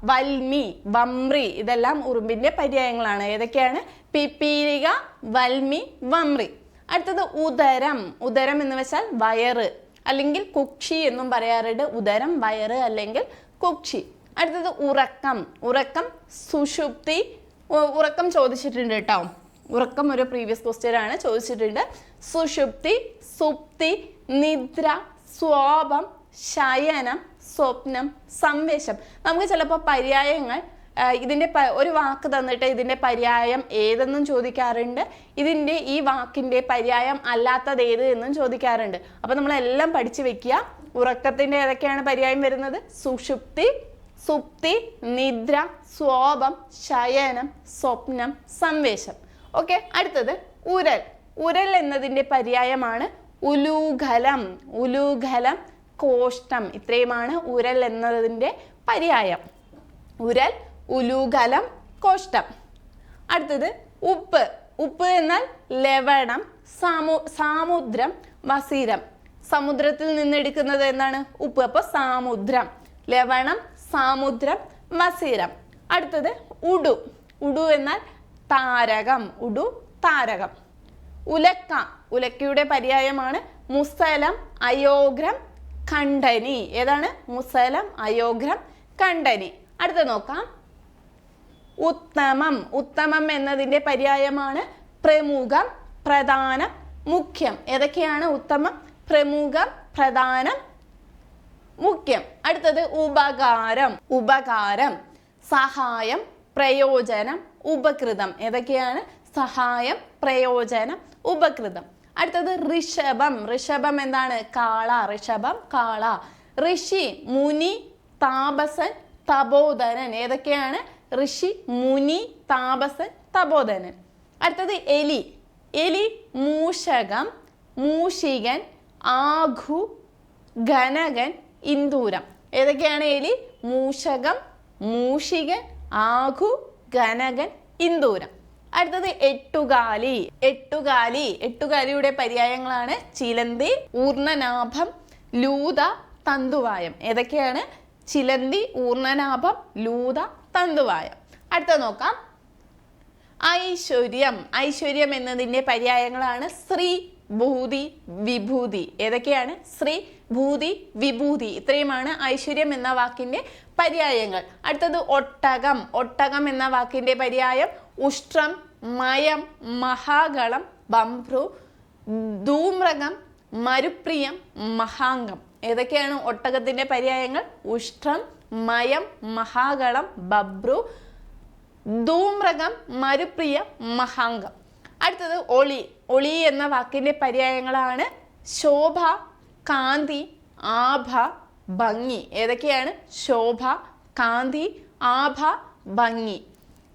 വൽമി, വമ്രി ഇതെല്ലാം ഉറുമ്പിൻ്റെ പര്യായങ്ങളാണ്. ഏതൊക്കെയാണ്? പിപ്പീലിക, വൽമി, വമ്രി. അടുത്തത് ഉദരം. ഉദരം എന്ന് വെച്ചാൽ വയറ് അല്ലെങ്കിൽ കുക്ഷി എന്നും പറയാറുണ്ട്. ഉദരം, വയറ് അല്ലെങ്കിൽ കുക്ഷി. അടുത്തത് ഉറക്കം. ഉറക്കം, സുഷുപ്തി. ഉറക്കം ചോദിച്ചിട്ടുണ്ട് കേട്ടോ. ഉറക്കം ഒരു പ്രീവിയസ് ക്വസ്റ്റ്യൻ ആണ്, ചോദിച്ചിട്ടുണ്ട്. സുഷുപ്തി, സുപ്തി, നിദ്ര, സ്വാപം, ശയനം, സ്വപ്നം, സംവേശം. നമുക്ക് ചിലപ്പോൾ പര്യായങ്ങൾ ഇതിൻ്റെ ഒരു വാക്ക് തന്നിട്ട് ഇതിൻ്റെ പര്യായം ഏതെന്നും ചോദിക്കാറുണ്ട്. ഇതിൻ്റെ ഈ വാക്കിൻ്റെ പര്യായം അല്ലാത്തത് ഏത് എന്നും ചോദിക്കാറുണ്ട്. അപ്പോൾ നമ്മളെല്ലാം പഠിച്ചു വെക്കുക. ഉറക്കത്തിൻ്റെ ഏതൊക്കെയാണ് പര്യായം വരുന്നത്? സുഷുപ്തി, സുപ്തി, നിദ്ര, സ്വാപം, ശയനം, സ്വപ്നം, സംവേശം. ഓക്കെ. അടുത്തത് ഉരൽ. ഉരൽ എന്നതിൻ്റെ പര്യായമാണ് ഉലൂഖലം. ഉലൂഖലം, കോഷ്ടം. ഇത്രയുമാണ് ഉരൽ എന്നതിൻ്റെ പര്യായം. ഉരൽ, ഉലൂഖലം, കോഷ്ടം. അടുത്തത് ഉപ്പ്. ഉപ്പ് എന്നാൽ ലവണം, സാമുദ്രം, വസീരം. സമുദ്രത്തിൽ നിന്നെടുക്കുന്നത് എന്നാണ്? ഉപ്പ്. അപ്പോൾ സാമുദ്രം, ലവണം, സാമുദ്രം, വസീരം. അടുത്തത് ഉടു. ഉടു എന്നാൽ താരകം. ഉടു, താരകം. ഉലക്ക. ഉലക്കയുടെ പര്യായമാണ് മുസലം, അയോഗ്രം, ഖണ്ഡനി. ഏതാണ്? മുസലം, അയോഗ്രം, ഖണ്ഡനി. അടുത്ത നോക്കാം ഉത്തമം. ഉത്തമം എന്നതിൻ്റെ പര്യായമാണ് പ്രമുഖം, പ്രധാനം, മുഖ്യം. ഏതൊക്കെയാണ് ഉത്തമം? പ്രമുഖം, പ്രധാനം, മുഖ്യം. അടുത്തത് ഉപകാരം. ഉപകാരം, സഹായം, പ്രയോജനം, ഉപകൃതം. ഏതൊക്കെയാണ്? സഹായം, പ്രയോജനം, ഉപകൃതം. അടുത്തത് ഋഷഭം. ഋഷഭം എന്താണ്? കാള. ഋഷഭം, കാള. ഋഷി, മുനി, താപസൻ, തപോധനൻ. ഏതൊക്കെയാണ്? ഋഷി, മുനി, താപസൻ, തപോധനൻ. അടുത്തത് എലി. എലി, മൂഷകം, മൂഷികൻ, ആഘു, ഗണകൻ, ഇന്ദൂരം. ഏതൊക്കെയാണ് എലി? മൂഷകം, മൂഷികൻ, ആഘു, ഗണകൻ, ഇന്ദൂരം. അടുത്തത് എട്ടുകാലി. എട്ടുകാലി. എട്ടുകാലിയുടെ പര്യായങ്ങളാണ് ചിലന്തി, ഊർണനാഭം, ലൂത, തന്തുവായം. ഏതൊക്കെയാണ്? ചിലന്തി, ഊർണനാഭം, ലൂത, തന്തുവായ. അടുത്ത നോക്കാം. ഐശ്വര്യം. ഐശ്വര്യം എന്നതിൻ്റെ പര്യായങ്ങളാണ് ശ്രീ, ഭൂതി, വിഭൂതി. ഏതൊക്കെയാണ്? ശ്രീ, ഭൂതി, വിഭൂതി. ഇത്രയുമാണ് ഐശ്വര്യം എന്ന വാക്കിൻ്റെ പര്യായങ്ങൾ. അടുത്തത് ഒട്ടകം. ഒട്ടകം എന്ന വാക്കിൻ്റെ പര്യായം ഉഷ്ട്രം, മയം, മഹാഗളം, ബംഭ്രു, ധൂമ്രകം, മരുപ്രിയം, മഹാംഗം. ഏതൊക്കെയാണ് ഒട്ടകത്തിൻ്റെ പര്യായങ്ങൾ? ഉഷ്ട്രം, മയം, മഹാഗളം, ബഭ്രു, ധൂമ്രകം, മരുപ്രിയം, മഹാംഗം. അടുത്തത് ഒളി. ഒളി എന്ന വാക്കിൻ്റെ പര്യായങ്ങളാണ് ശോഭ, കാന്തി, ആഭ, ഭംഗി. ഏതൊക്കെയാണ്? ശോഭ, കാന്തി, ആഭ, ഭംഗി.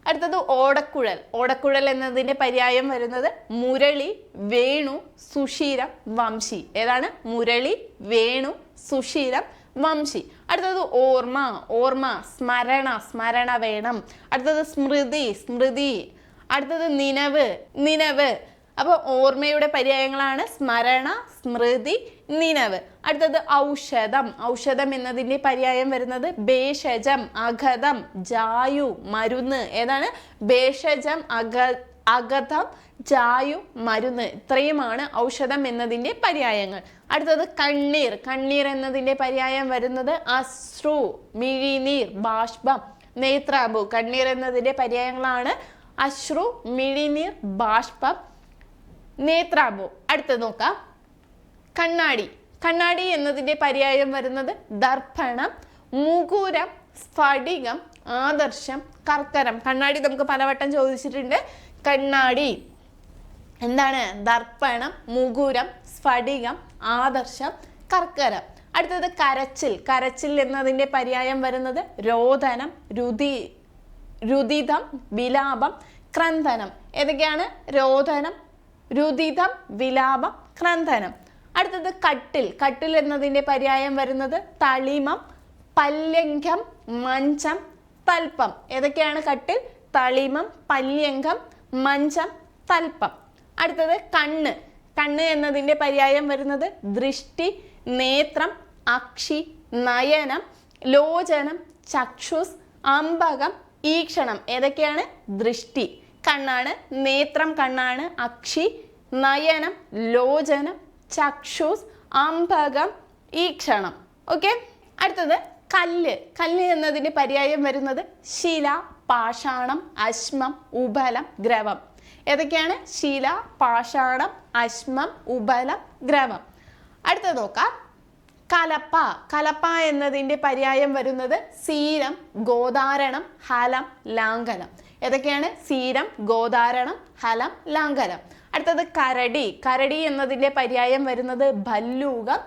അടുത്തത് ഓടക്കുഴൽ. ഓടക്കുഴൽ എന്നതിൻ്റെ പര്യായം വരുന്നത് മുരളി, വേണു, സുഷിരം, വംശി. ഏതാണ്? മുരളി, വേണു, സുഷിരം, വംശി. അടുത്തത് ഓർമ്മ. ഓർമ്മ, സ്മരണ, സ്മരണ വേണം. അടുത്തത് സ്മൃതി, സ്മൃതി. അടുത്തത് നിനവ്, നിനവ്. അപ്പോൾ ഓർമ്മയുടെ പര്യായങ്ങളാണ് സ്മരണ, സ്മൃതി, നിനവ്. അടുത്തത് ഔഷധം. ഔഷധം എന്നതിൻ്റെ പര്യായം വരുന്നത് ഭേഷജം, അഗതം, ജായു, മരുന്ന്. ഏതാണ്? ഭേഷജം, അഗതം, ജായു, മരുന്ന്. ഇത്രയുമാണ് ഔഷധം എന്നതിൻ്റെ പര്യായങ്ങൾ. അടുത്തത് കണ്ണീർ. കണ്ണീർ എന്നതിൻ്റെ പര്യായം വരുന്നത് അശ്രു, മിഴിനീർ, ബാഷ്പം, നേത്രാമ്പു. കണ്ണീർ എന്നതിൻ്റെ പര്യായങ്ങളാണ് അശ്രു, മിഴിനീർ, ബാഷ്പം, നേത്രാമ്പു. അടുത്തത് നോക്കാം. കണ്ണാടി. കണ്ണാടി എന്നതിൻ്റെ പര്യായം വരുന്നത് ദർപ്പണം, മുകുരം, സ്ഫടികം, ആദർശം, കർക്കരം. കണ്ണാടി നമുക്ക് പലവട്ടം ചോദിച്ചിട്ടുണ്ട്. കണ്ണാടി എന്താണ്? ദർപ്പണം, മുകുരം, സ്ഫടികം, ആദർശം, കർക്കരം. അടുത്തത് കരച്ചിൽ. കരച്ചിൽ എന്നതിൻ്റെ പര്യായം വരുന്നത് രോദനം, രുദിതം, വിലാപം, ക്രന്ദനം. ഏതൊക്കെയാണ്? രോദനം, രുദിതം, വിലാപം, ക്രന്ദനം. അടുത്തത് കട്ടിൽ. കട്ടിൽ എന്നതിൻ്റെ പര്യായം വരുന്നത് തളിമം, പല്യങ്കം, മഞ്ചം, തൽപ്പം. ഏതൊക്കെയാണ് കട്ടിൽ? തളിമം, പല്യങ്കം, മഞ്ചം, തൽപ്പം. അടുത്തത് കണ്ണ്. കണ്ണ് എന്നതിൻ്റെ പര്യായം വരുന്നത് ദൃഷ്ടി, നേത്രം, അക്ഷി, നയനം, ലോചനം, ചക്ഷുസ്, അമ്പകം, ഈക്ഷണം. ഏതൊക്കെയാണ്? ദൃഷ്ടി കണ്ണാണ്, നേത്രം കണ്ണാണ്, അക്ഷി, നയനം, ലോചനം, ചക്ഷുസ്, അമ്പകം, ഈക്ഷണം. ഓക്കെ. അടുത്തത് കല്ല്. കല്ല് എന്നതിൻ്റെ പര്യായം വരുന്നത് ശില, പാഷാണം, അശ്മം, ഉപലം, ഗ്രവം. ഏതൊക്കെയാണ്? ശില, പാഷാണം, അശ്മം, ഉപലം, ഗ്രവം. അടുത്തത് നോക്കാം. കലപ്പ. കലപ്പ എന്നതിൻ്റെ പര്യായം വരുന്നത് സീരം, ഗോദാരണം, ഹലം, ലാംഘനം. ഏതൊക്കെയാണ്? സീരം, ഗോദാരണം, ഹലം, ലാംഘനം. അടുത്തത് കരടി. കരടി എന്നതിൻ്റെ പര്യായം വരുന്നത് ഭല്ലൂകം,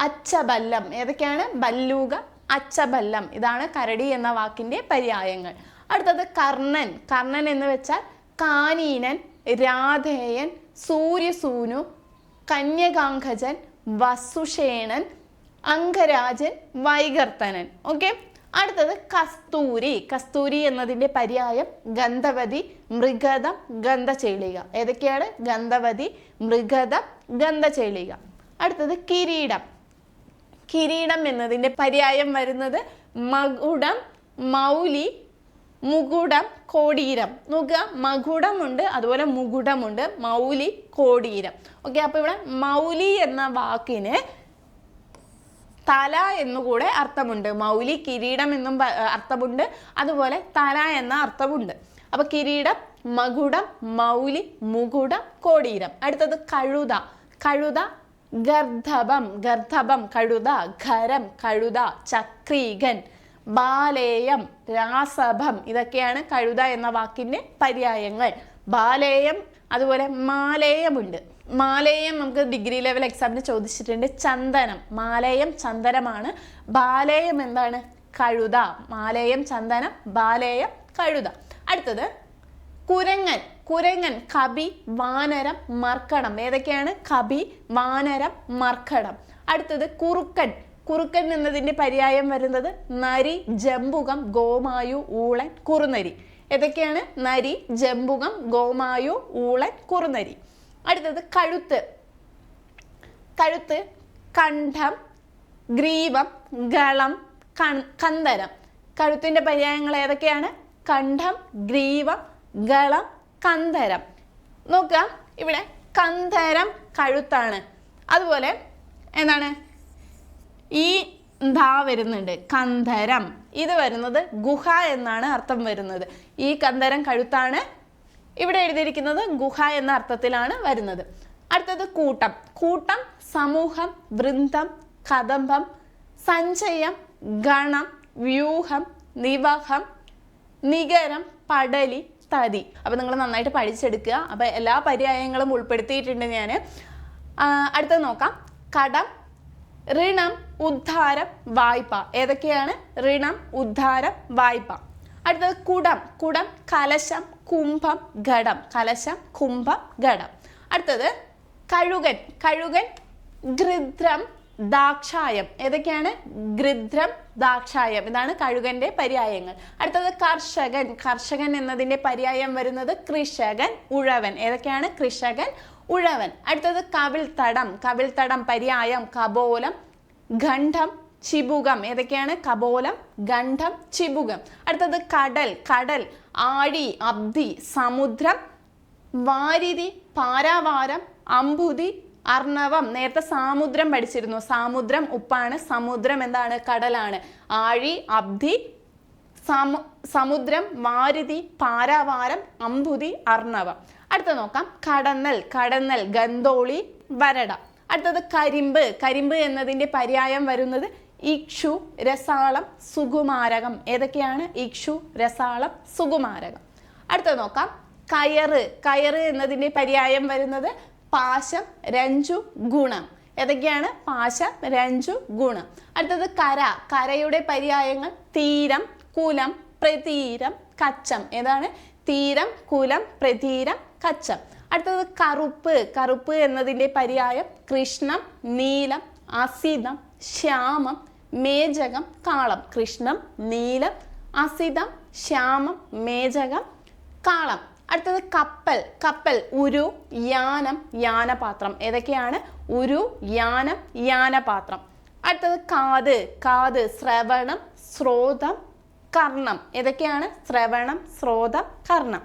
അച്ചബല്ലം. ഏതൊക്കെയാണ്? ഭല്ലൂകം, അച്ചബല്ലം. ഇതാണ് കരടി എന്ന വാക്കിൻ്റെ പര്യായങ്ങൾ. അടുത്തത് കർണൻ. കർണൻ എന്ന് വെച്ചാൽ കാനീനൻ, രാധേയൻ, സൂര്യസൂനു, കന്യകാംഗജൻ, വസുഷേണൻ, അംഗരാജൻ, വൈകർത്തനൻ. ഓക്കെ. അടുത്തത് കസ്തൂരി. കസ്തൂരി എന്നതിൻ്റെ പര്യായം ഗന്ധവതി, മൃഗതം, ഗന്ധചേളിക. ഏതൊക്കെയാണ്? ഗന്ധവതി, മൃഗതം, ഗന്ധചേളിക. അടുത്തത് കിരീടം. കിരീടം എന്നതിൻ്റെ പര്യായം വരുന്നത് മകുടം, മൗലി, മുകുടം, കോടീരം. നോക്കുക, മകുടമുണ്ട്, അതുപോലെ മുകുടമുണ്ട്, മൗലി, കോടീരം. ഓക്കെ. അപ്പോൾ ഇവിടെ മൗലി എന്ന വാക്കിന് തല എന്നുകൂടെ അർത്ഥമുണ്ട്. മൗലി, കിരീടം എന്നും അർത്ഥമുണ്ട്, അതുപോലെ തല എന്ന അർത്ഥമുണ്ട്. അപ്പൊ കിരീടം, മകുടം, മൗലി, മുകുടം, കോടീരം. അടുത്തത് കഴുത. കഴുത, ഗർദ്ധബം. ഗർദ്ധബം, കഴുത. ഖരം, കഴുത. ചക്രീകൻ, ബാലേയം, രാസഭം. ഇതൊക്കെയാണ് കഴുത എന്ന വാക്കിൻ്റെ പര്യായങ്ങൾ. ബാലേയം, അതുപോലെ മാലേയമുണ്ട്. മാലേയം നമുക്ക് ഡിഗ്രി ലെവൽ എക്സാമിന് ചോദിച്ചിട്ടുണ്ട്. ചന്ദനം. മാലേയം ചന്ദനമാണ്. ബാലേയം എന്താണ്? കഴുത. മാലേയം ചന്ദനം, ബാലേയം കഴുത. അടുത്തത് കുരങ്ങൻ. കുരങ്ങൻ, കപി, വാനരം, മർക്കടം. ഏതൊക്കെയാണ്? കപി, വാനരം, മർക്കടം. അടുത്തത് കുറുക്കൻ. കുറുക്കൻ എന്നതിൻ്റെ പര്യായം വരുന്നത് നരി, ജംബുകം, ഗോമായു, ഊളൻ, കുറുനരി. ഏതൊക്കെയാണ്? നരി, ജംബുകം, ഗോമായു, ഊളൻ, കുറുനരി. അടുത്തത് കഴുത്ത്. കഴുത്ത്, കണ്ഠം, ഗ്രീവം, ഗളം, കന്ദരം. കഴുത്തിന്റെ പര്യായങ്ങൾ ഏതൊക്കെയാണ്? കണ്ഠം, ഗ്രീവം, ഗളം, കന്ദരം. നോക്കുക, ഇവിടെ കന്ദരം കഴുത്താണ്. അതുപോലെ എന്താണ് ഈ ധാ വരുന്നുണ്ട്, കന്ദരം. ഇത് വരുന്നത് ഗുഹ എന്നാണ് അർത്ഥം വരുന്നത്. ഈ കന്ദരം കഴുത്താണ്. ഇവിടെ എഴുതിയിരിക്കുന്നത് ഗുഹ എന്ന അർത്ഥത്തിലാണ് വരുന്നത്. അടുത്തത് കൂട്ടം. കൂട്ടം സമൂഹം, വൃന്ദം, കദംബം, സഞ്ചയം, ഗണം, വ്യൂഹം, നിവഹം, നികരം, പടലി, തതി. അപ്പം നിങ്ങൾ നന്നായിട്ട് പഠിച്ചെടുക്കുക. അപ്പം എല്ലാ പര്യായങ്ങളും ഉൾപ്പെടുത്തിയിട്ടുണ്ട് ഞാൻ. അടുത്തത് നോക്കാം. കടം, ഋണം, ഉദ്ധാരം, വായ്പ. ഏതൊക്കെയാണ്? ഋണം, ഉദ്ധാരം, വായ്പ. അടുത്തത് കുടം. കുടം കലശം, കുംഭം, ഘടം. കലശം, കുംഭം, ഘടം. അടുത്തത് കഴുകൻ. കഴുകൻ ഗൃധ്രം, ദാക്ഷായം. ഏതൊക്കെയാണ്? ഗൃധ്രം, ദാക്ഷായം. ഇതാണ് കഴുകന്റെ പര്യായങ്ങൾ. അടുത്തത് കർഷകൻ. കർഷകൻ എന്നതിന്റെ പര്യായം വരുന്നത് കൃഷകൻ, ഉഴവൻ. ഏതൊക്കെയാണ്? കൃഷകൻ, ഉഴവൻ. അടുത്തത് കവിൾത്തടം. കവിൾത്തടം പര്യായം കപോലം, ഗണ്ഡം, ചിബുകം. ഏതൊക്കെയാണ്? കപോലം, ഗണ്ഡം, ചിബുകം. അടുത്തത് കടൽ. കടൽ ആഴി, അബ്ധി, സമുദ്രം, വാരിധി, പാരാവാരം, അംബുധി, അർണവം. നേരത്തെ സാമുദ്രം പഠിച്ചിരുന്നു. സാമുദ്രം ഉപ്പാണ്, സമുദ്രം എന്താണ്? കടലാണ്. ആഴി, അബ്ധി, സമുദ്രം, വാരിധി, പാരാവാരം, അംബുധി, അർണവം. അടുത്ത നോക്കാം. കടന്നൽ. കടന്നൽ ഗന്തോളി, വരട. അടുത്തത് കരിമ്പ്. കരിമ്പ് എന്നതിന്റെ പര്യായം വരുന്നത് ഇക്ഷു, രസാളം, സുകുമാരകം. ഏതൊക്കെയാണ്? ഇക്ഷു, രസാളം, സുകുമാരകം. അടുത്തത് നോക്കാം. കയറ്. കയറ് എന്നതിന്റെ പര്യായം വരുന്നത് പാശം, രഞ്ജു, ഗുണം. ഏതൊക്കെയാണ്? പാശം, രഞ്ജു, ഗുണം. അടുത്തത് കര. കരയുടെ പര്യായങ്ങൾ തീരം, കുലം, പ്രതീരം, കച്ചം. ഏതാണ്? തീരം, കുലം, പ്രതീരം, കച്ചം. അടുത്തത് കറുപ്പ്. കറുപ്പ് എന്നതിന്റെ പര്യായം കൃഷ്ണം, നീലം, അസിതം, ശ്യാമം, മേജകം, കാളം. കൃഷ്ണം, നീലം, അസിതം, ശ്യാമം, മേജകം, കാളം. അടുത്തത് കപ്പൽ. കപ്പൽ ഉരു, യാനം, യാനപാത്രം. ഏതൊക്കെയാണ്? ഉരു, യാനം, യാനപാത്രം. അടുത്തത് കാത്. കാത് ശ്രവണം, ശ്രോതം, കർണം. ഏതൊക്കെയാണ്? ശ്രവണം, ശ്രോതം, കർണം.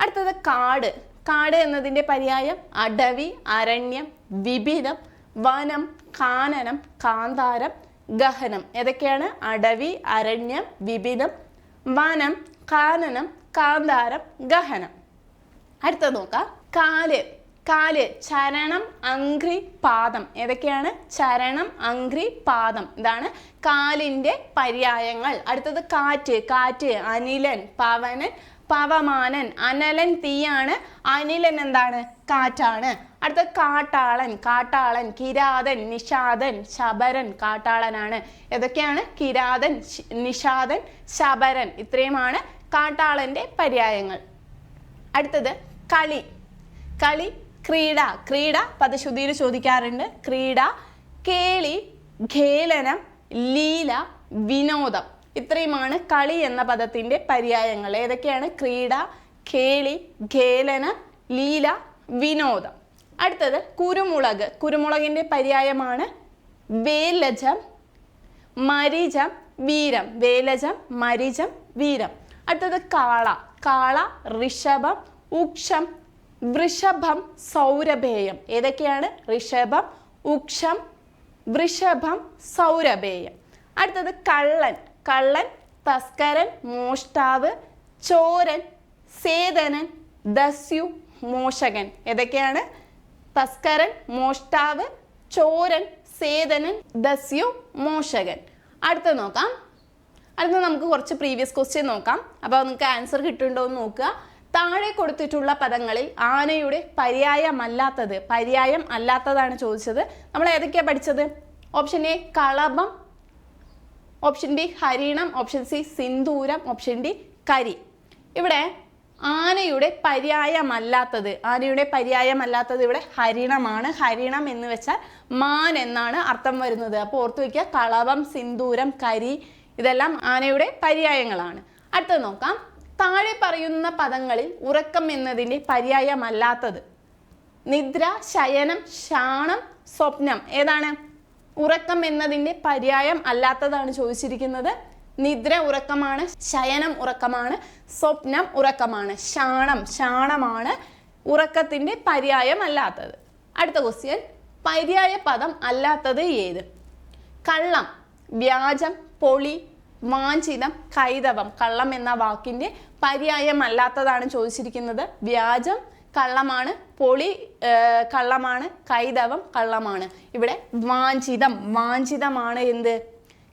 അടുത്തത് കാട്. കാട് എന്നതിന്റെ പര്യായം അടവി, അരണ്യം, വിപിനം, വനം, കാനനം, കാന്താരം, ഗഹനം. ഏതൊക്കെയാണ്? അടവി, അരണ്യം, വിപിനം, വനം, കാനനം, കാന്താരം, ഗഹനം. അടുത്തത് നോക്കാം. കാല്. കാല് ചരണം, അംഘ്രി, പാദം. ഏതൊക്കെയാണ്? ചരണം, അംഘ്രി, പാദം. ഇതാണ് കാലിന്റെ പര്യായങ്ങൾ. അടുത്തത് കാറ്റ്. കാറ്റ് അനിലൻ, പവനൻ, പവമാനൻ. അനലൻ തീയാണ്, അനിലൻ എന്താണ്? കാറ്റാണ്. അടുത്ത കാട്ടാളൻ. കാട്ടാളൻ കിരാതൻ, നിഷാദൻ, ശബരൻ. കാട്ടാളനാണ്. ഏതൊക്കെയാണ്? കിരാതൻ, നിഷാദൻ, ശബരൻ. ഇത്രയുമാണ് കാട്ടാളന്റെ പര്യായങ്ങൾ. അടുത്തത് കളി. കളി ക്രീഡ. ക്രീഡ പദശുദ്ധിയിൽ ചോദിക്കാറുണ്ട്. ക്രീഡ, കേളി, ഖേലനം, ലീല, വിനോദം. ഇത്രയുമാണ് കളി എന്ന പദത്തിന്റെ പര്യായങ്ങൾ. ഏതൊക്കെയാണ്? ക്രീഡ, കേളി, ഖേലനം, ലീല, വിനോദം. അടുത്തത് കുരുമുളക്. കുരുമുളകിന്റെ പര്യായമാണ് വേലജം, മരിജം, വീരം. വേലജം, മരിജം, വീരം. അടുത്തത് കാള. കാള ഋഷഭം, ഉക്ഷം, വൃഷഭം, സൗരഭേയം. ഏതൊക്കെയാണ്? ഋഷഭം, ഉക്ഷം, വൃഷഭം, സൗരഭേയം. അടുത്തത് കള്ളൻ. കള്ളൻ തസ്കരൻ, മോഷ്ടാവ്, ചോരൻ, സേതനൻ, ദസ്യു, മോഷകൻ. ഏതൊക്കെയാണ്? തസ്കരൻ, മോഷ്ടാവ്, ചോരൻ, സേതനൻ, ദസ്യു, മോഷകൻ. അടുത്ത നോക്കാം. അടുത്ത നമുക്ക് കുറച്ച് പ്രീവിയസ് ക്വസ്റ്റ്യൻ നോക്കാം. അപ്പോൾ നിങ്ങൾക്ക് ആൻസർ കിട്ടുന്നുണ്ടോ എന്ന് നോക്കുക. താഴെ കൊടുത്തിട്ടുള്ള പദങ്ങളിൽ ആനയുടെ പര്യായമല്ലാത്തത്. പര്യായം അല്ലാത്തതാണ് ചോദിച്ചത്. നമ്മൾ ഏതൊക്കെയാണ് പഠിച്ചത്? ഓപ്ഷൻ എ കളഭം, ഓപ്ഷൻ ബി ഹരിണം, ഓപ്ഷൻ സി സിന്ദൂരം, ഓപ്ഷൻ ഡി കരി. ഇവിടെ ആനയുടെ പര്യായമല്ലാത്തത്, ആനയുടെ പര്യായമല്ലാത്തത് ഇവിടെ ഹരിണമാണ്. ഹരിണം എന്ന് വെച്ചാൽ മാൻ എന്നാണ് അർത്ഥം വരുന്നത്. അപ്പോൾ ഓർത്തു വയ്ക്കുക, കളഭം, സിന്ദൂരം, കരി ഇതെല്ലാം ആനയുടെ പര്യായങ്ങളാണ്. അടുത്തത് നോക്കാം. താഴെ പറയുന്ന പദങ്ങളിൽ ഉറക്കം എന്നതിൻ്റെ പര്യായമല്ലാത്തത്. നിദ്ര, ശയനം, ശാണം, സ്വപ്നം. ഏതാണ്? ഉറക്കം എന്നതിൻ്റെ പര്യായം അല്ലാത്തതാണ് ചോദിച്ചിരിക്കുന്നത്. നിദ്ര ഉറക്കമാണ്, ശയനം ഉറക്കമാണ്, സ്വപ്നം ഉറക്കമാണ്. ശാണമാണ് ഉറക്കത്തിൻ്റെ പര്യായം അല്ലാത്തത്. അടുത്ത ക്വസ്റ്റ്യൻ, പര്യായ പദം അല്ലാത്തത് ഏത്? കള്ളം, വ്യാജം, പൊളി, വാഞ്ചിതം, കൈതവം. കള്ളം എന്ന വാക്കിൻ്റെ പര്യായം അല്ലാത്തതാണ് ചോദിച്ചിരിക്കുന്നത്. വ്യാജം കള്ളമാണ്, പൊളി കള്ളമാണ്, കൈതവം കള്ളമാണ്. ഇവിടെ വാഞ്ചിതമാണ് എന്ത്?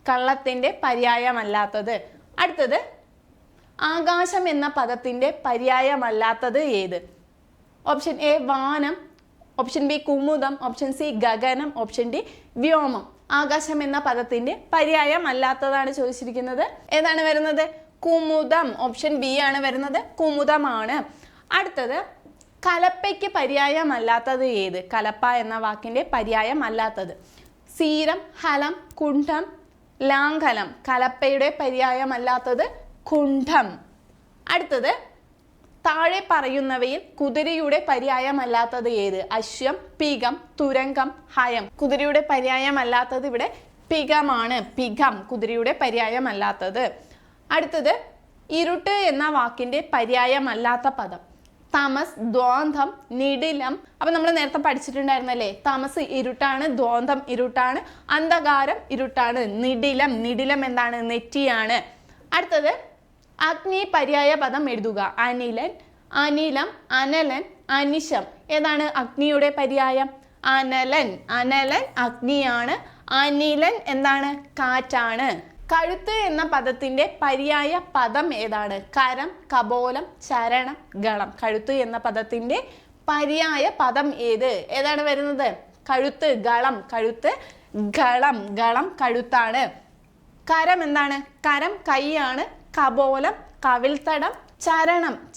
കള്ളത്തിൻ്റെ പര്യായമല്ലാത്തത്. അടുത്തത്, ആകാശം എന്ന പദത്തിൻ്റെ പര്യായമല്ലാത്തത് ഏത്? ഓപ്ഷൻ എ വാനം, ഓപ്ഷൻ ബി കുമുദം, ഓപ്ഷൻ സി ഗഗനം, ഓപ്ഷൻ ഡി വ്യോമം. ആകാശം എന്ന പദത്തിൻ്റെ പര്യായം അല്ലാത്തതാണ് ചോദിച്ചിരിക്കുന്നത്. ഏതാണ് വരുന്നത്? കുമുദം. ഓപ്ഷൻ ബി ആണ് വരുന്നത്, കുമുദമാണ്. അടുത്തത്, കലപ്പയ്ക്ക് പര്യായമല്ലാത്തത് ഏത്? കലപ്പ എന്ന വാക്കിൻ്റെ പര്യായം അല്ലാത്തത്. സീരം, ഹലം, കുണ്ഠം, ലാംഘലം. കലപ്പയുടെ പര്യായമല്ലാത്തത് കുണ്ഠം. അടുത്തത്, താഴെ പറയുന്നവയിൽ കുതിരയുടെ പര്യായമല്ലാത്തത് ഏത്? അശ്വം, പികം, തുരങ്കം, ഹയം. കുതിരയുടെ പര്യായമല്ലാത്തത് ഇവിടെ പികമാണ്. പികം കുതിരയുടെ പര്യായമല്ലാത്തത്. അടുത്തത്, ഇരുട്ട് എന്ന വാക്കിൻ്റെ പര്യായമല്ലാത്ത പദം. തമസ്, ദ്വാന്തം, നിടിലം. അപ്പം നമ്മൾ നേരത്തെ പഠിച്ചിട്ടുണ്ടായിരുന്നല്ലേ, തമസ് ഇരുട്ടാണ്, ദ്വാന്തം ഇരുട്ടാണ്, അന്ധകാരം ഇരുട്ടാണ്. നിടിലം എന്താണ്? നെറ്റിയാണ്. അടുത്തത്, അഗ്നി പര്യായ പദം എഴുതുക. അനിലൻ, അനിലം, അനലൻ, അനിശം. ഏതാണ് അഗ്നിയുടെ പര്യായം? അനലൻ അഗ്നിയാണ്. അനിലൻ എന്താണ്? കാറ്റാണ്. കഴുത്ത് എന്ന പദത്തിന്റെ പര്യായ പദം ഏതാണ്? കരം, കപോലം, ചരണം, ഗളം. കഴുത്ത് എന്ന പദത്തിന്റെ പര്യായ പദം ഏതാണ് വരുന്നത്? കഴുത്ത്, ഗളം. കഴുത്ത്, ഗളം കഴുത്താണ്. കരം എന്താണ്? കരം കൈയാണ്. കപോലം കവിൾത്തടം.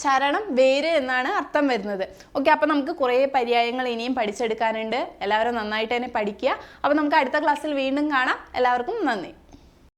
ചരണം വേര് എന്നാണ് അർത്ഥം വരുന്നത്. ഓക്കെ, അപ്പം നമുക്ക് കുറേ പര്യായങ്ങൾ ഇനിയും പഠിച്ചെടുക്കാനുണ്ട്. എല്ലാവരും നന്നായിട്ട് തന്നെ പഠിക്കുക. അപ്പം നമുക്ക് അടുത്ത ക്ലാസ്സിൽ വീണ്ടും കാണാം. എല്ലാവർക്കും നന്ദി.